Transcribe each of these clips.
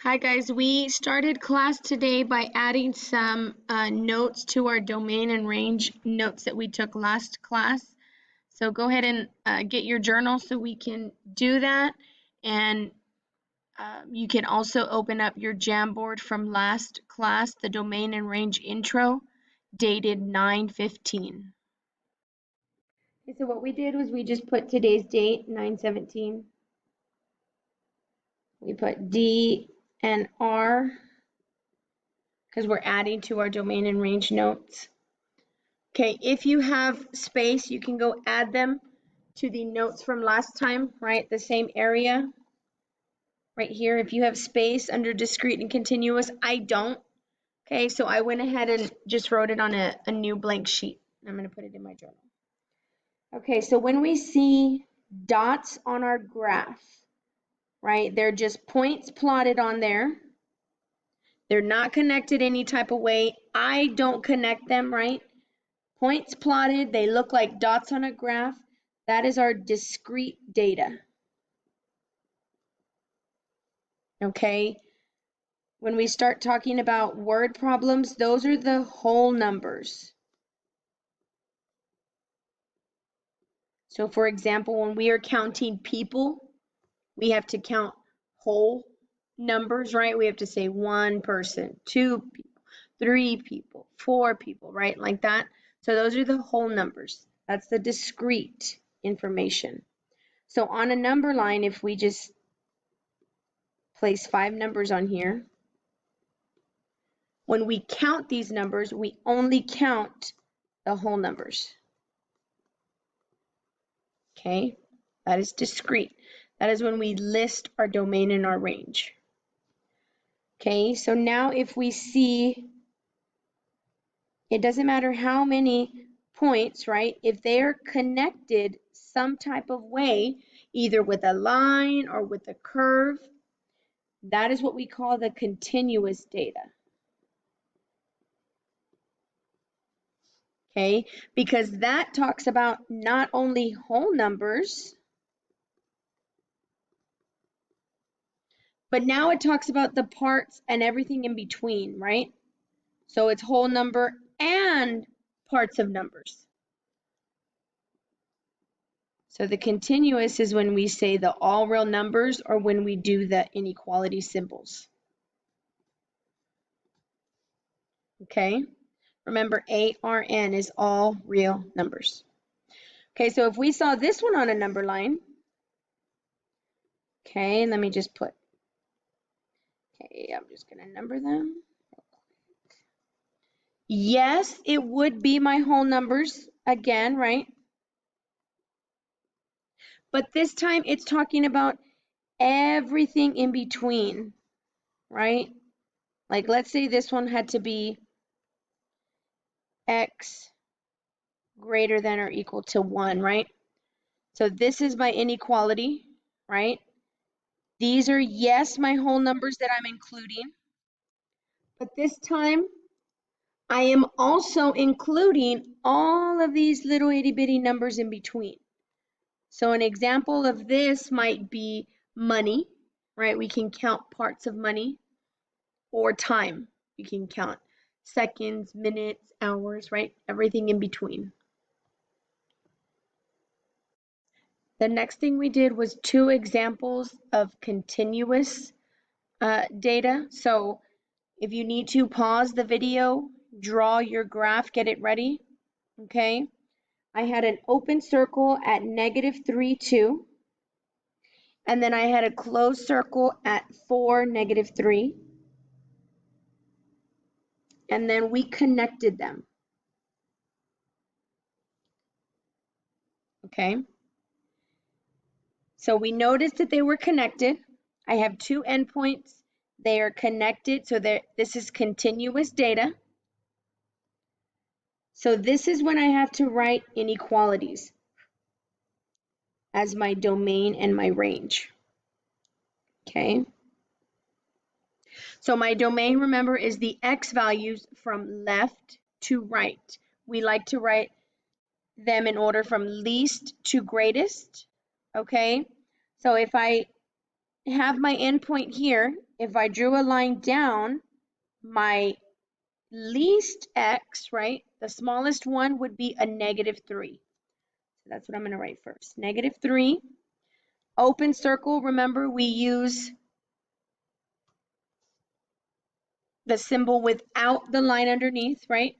Hi guys, we started class today by adding some notes to our domain and range notes that we took last class. So go ahead and get your journal so we can do that. And you can also open up your Jamboard from last class, the domain and range intro, dated 9/15. Okay, so what we did was we just put today's date, 9/17. We put D and R because we're adding to our domain and range notes. Okay, if you have space, you can go add them to the notes from last time, right? The same area right here. If you have space under discrete and continuous, I don't. Okay, so I went ahead and just wrote it on a new blank sheet. I'm going to put it in my journal. Okay, so when we see dots on our graph, right, they're just points plotted on there. They're not connected any type of way. I don't connect them, right? Points plotted, they look like dots on a graph. That is our discrete data. Okay? When we start talking about word problems, those are the whole numbers. So for example, when we are counting people, we have to count whole numbers, right? We have to say 1 person, 2 people, 3 people, 4 people, right? Like that. So those are the whole numbers. That's the discrete information. So on a number line, if we just place 5 numbers on here, when we count these numbers, we only count the whole numbers. Okay, that is discrete. That is when we list our domain and our range. Okay, so now if we see, it doesn't matter how many points, right? If they are connected some type of way, either with a line or with a curve, that is what we call the continuous data. Okay, because that talks about not only whole numbers, but now it talks about the parts and everything in between, right? So it's whole number and parts of numbers. So the continuous is when we say the all real numbers or when we do the inequality symbols. Okay, remember ARN is all real numbers. Okay, so if we saw this one on a number line, okay, let me just put, okay, I'm just gonna number them. Yes, it would be my whole numbers again, right? But this time it's talking about everything in between, right? Like let's say this one had to be x greater than or equal to 1, right? So this is my inequality, right? These are, yes, my whole numbers that I'm including. But this time, I am also including all of these little itty bitty numbers in between. So an example of this might be money, right? We can count parts of money, or time. We can count seconds, minutes, hours, right? Everything in between. The next thing we did was 2 examples of continuous data. So if you need to pause the video, draw your graph, get it ready, okay? I had an open circle at -3, 2, and then I had a closed circle at 4, -3, and then we connected them, okay? So we noticed that they were connected. I have 2 endpoints. They are connected, so this is continuous data. So this is when I have to write inequalities as my domain and my range. Okay. So my domain, remember, is the x values from left to right. We like to write them in order from least to greatest. Okay. So if I have my endpoint here, if I drew a line down, my least x, right, the smallest one would be a -3. So that's what I'm going to write first. -3. Open circle, remember we use the symbol without the line underneath, right?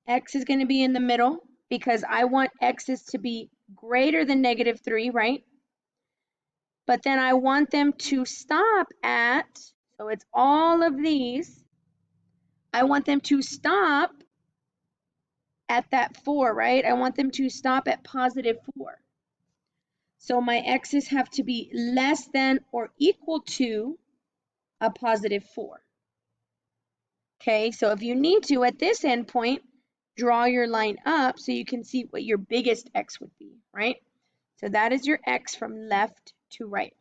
X is going to be in the middle because I want x's to be greater than -3, right? But then I want them to stop at, so it's all of these, I want them to stop at that 4, right? I want them to stop at +4. So my x's have to be less than or equal to a +4. Okay, so if you need to, at this endpoint, draw your line up so you can see what your biggest x would be, right? So that is your x from left to right.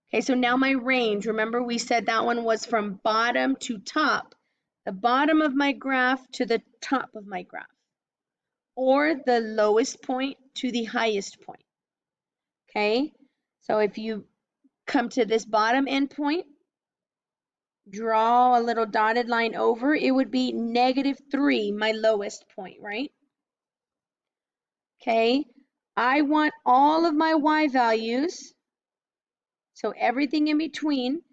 Okay, so now my range, remember we said that one was from bottom to top, the bottom of my graph to the top of my graph, or the lowest point to the highest point. Okay, so if you come to this bottom endpoint, draw a little dotted line over, it would be -3, my lowest point, right? Okay, I want all of my y values, so everything in between,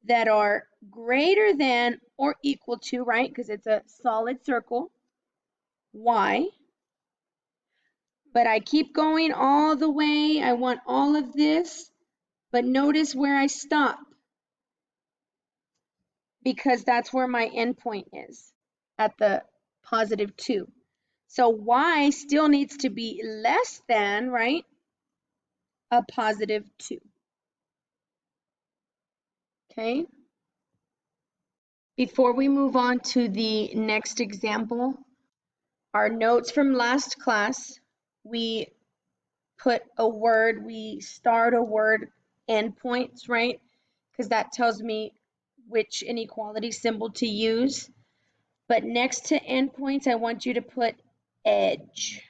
that are greater than or equal to, right, because it's a solid circle, y. But I keep going all the way, I want all of this, but notice where I stop, because that's where my endpoint is, at the +2. So y still needs to be less than, right, a +2. Okay? Before we move on to the next example, our notes from last class, we put a word, we start a word endpoints, right? Because that tells me which inequality symbol to use. But next to endpoints, I want you to put edge,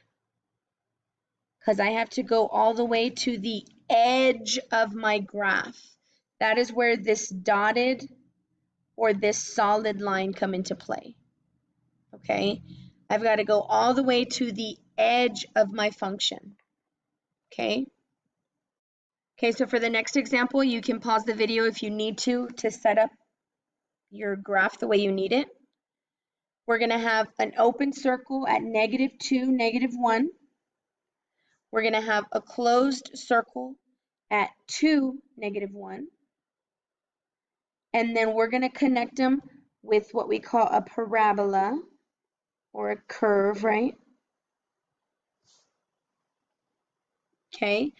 because I have to go all the way to the edge of my graph. That is where this dotted or this solid line come into play. Okay, I've got to go all the way to the edge of my function. Okay. Okay, so for the next example, you can pause the video if you need to set up your graph the way you need it. We're going to have an open circle at -2, -1. We're going to have a closed circle at 2, -1. And then we're going to connect them with what we call a parabola or a curve, right? Okay,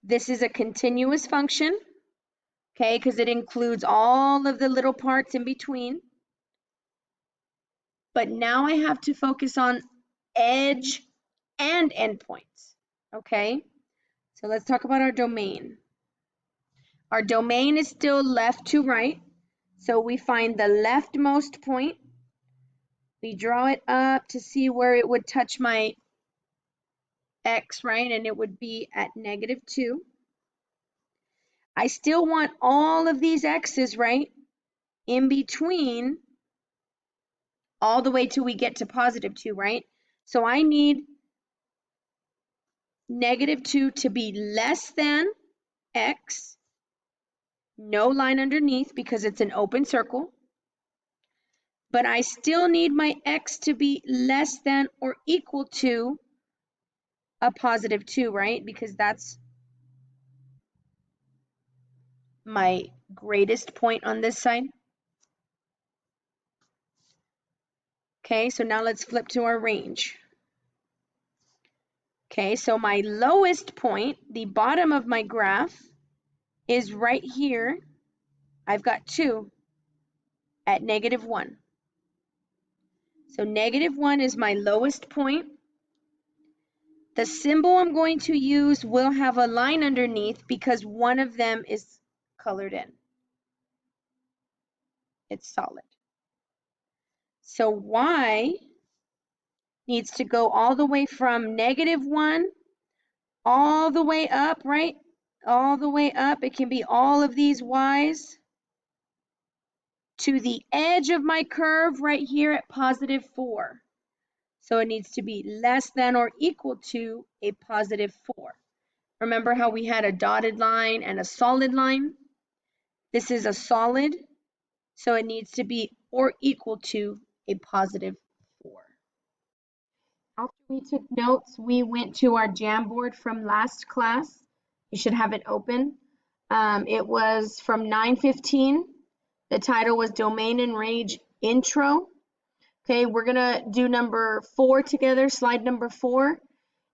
this is a continuous function, okay, because it includes all of the little parts in between. But now I have to focus on edge and endpoints, okay? So let's talk about our domain. Our domain is still left to right, so we find the leftmost point. We draw it up to see where it would touch my x, right? And it would be at -2. I still want all of these x's, right, in between all the way till we get to +2, right? So I need -2 to be less than x, no line underneath because it's an open circle, but I still need my x to be less than or equal to a +2, right? Because that's my greatest point on this side. Okay, so now let's flip to our range. Okay, so my lowest point, the bottom of my graph, is right here. I've got 2 at -1. So -1 is my lowest point. The symbol I'm going to use will have a line underneath because one of them is colored in. It's solid. So y needs to go all the way from -1 all the way up, right? all the way up. It can be all of these y's to the edge of my curve right here at positive 4. So it needs to be less than or equal to a positive 4. Remember how we had a dotted line and a solid line? This is a solid, so it needs to be or equal to a positive 4. After we took notes, we went to our Jamboard from last class. You should have it open. It was from 9:15. The title was Domain and Range Intro. Okay, we're gonna do number 4 together, slide number 4.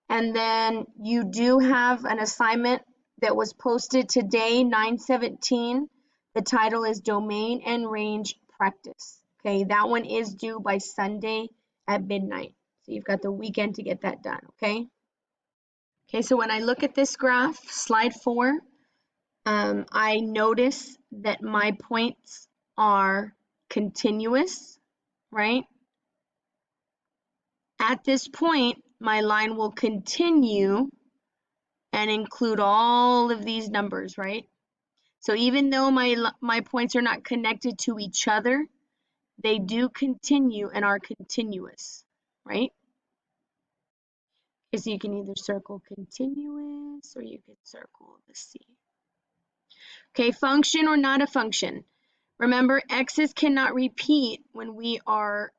And then you do have an assignment that was posted today, 9/17. The title is Domain and Range Practice. Okay, that one is due by Sunday at midnight. So you've got the weekend to get that done, okay? Okay, so when I look at this graph, slide 4, I notice that my points are continuous, right? At this point, my line will continue and include all of these numbers, right? So even though my points are not connected to each other, they do continue and are continuous, right? So you can either circle continuous or you can circle the C. Okay, function or not a function. Remember, x's cannot repeat when we are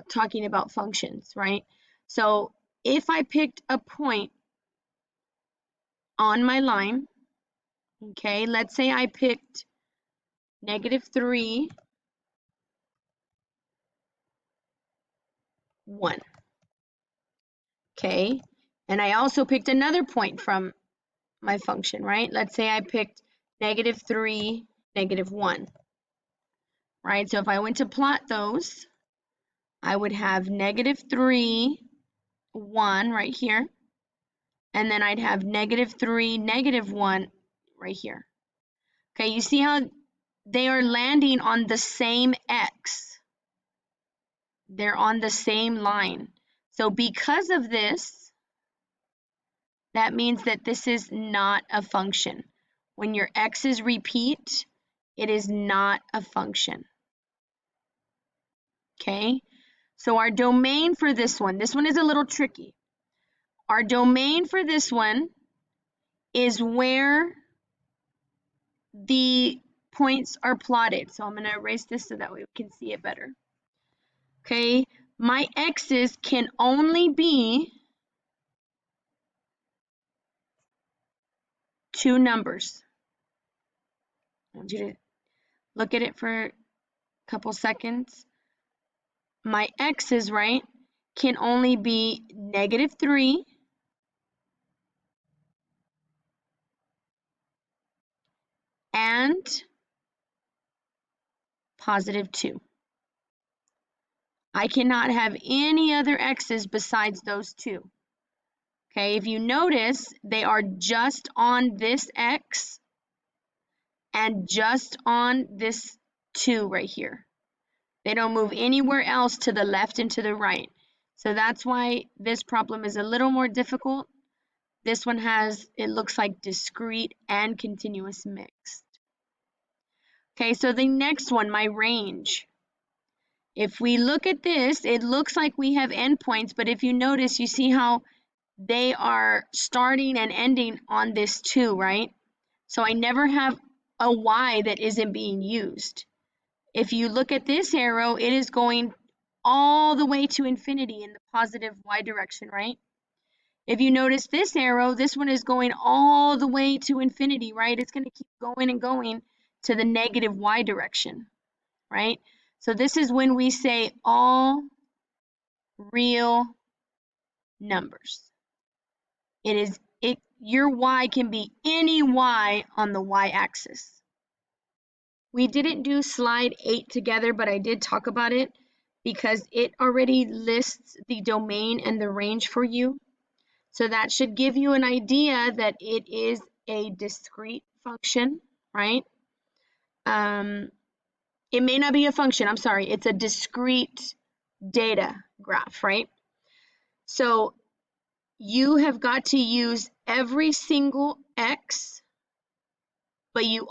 talking about functions, right? So if I picked a point on my line, okay, let's say I picked -3, 1. Okay, and I also picked another point from my function, right? Let's say I picked -3, -1, right? So if I went to plot those, I would have -3, 1 right here, and then I'd have -3, -1 right here. Okay, you see how they are landing on the same x. They're on the same line. So because of this, that means that this is not a function. When your x's repeat, it is not a function. Okay, so our domain for this one is a little tricky. Our domain for this one is where the points are plotted. So I'm going to erase this so that we can see it better. Okay, my x's can only be 2 numbers. I want you to look at it for a couple seconds. My x's, right, can only be -3 and +2. I cannot have any other x's besides those 2. Okay, if you notice, they are just on this x and just on this 2 right here. They don't move anywhere else to the left and to the right. So that's why this problem is a little more difficult. This one has, it looks like discrete and continuous mixed. Okay, so the next one, my range. If we look at this, it looks like we have endpoints, but if you notice, you see how they are starting and ending on this 2, right? So I never have a y that isn't being used. If you look at this arrow, it is going all the way to infinity in the positive y direction, right? If you notice this arrow, this one is going all the way to infinity, right? It's going to keep going and going to the negative y direction, right? So this is when we say all real numbers. Your y can be any y on the y-axis. We didn't do slide 8 together, but I did talk about it because it already lists the domain and the range for you. So that should give you an idea that it is a discrete function, right? It may not be a function, I'm sorry, it's a discrete data graph, right? So you have got to use every single X, but you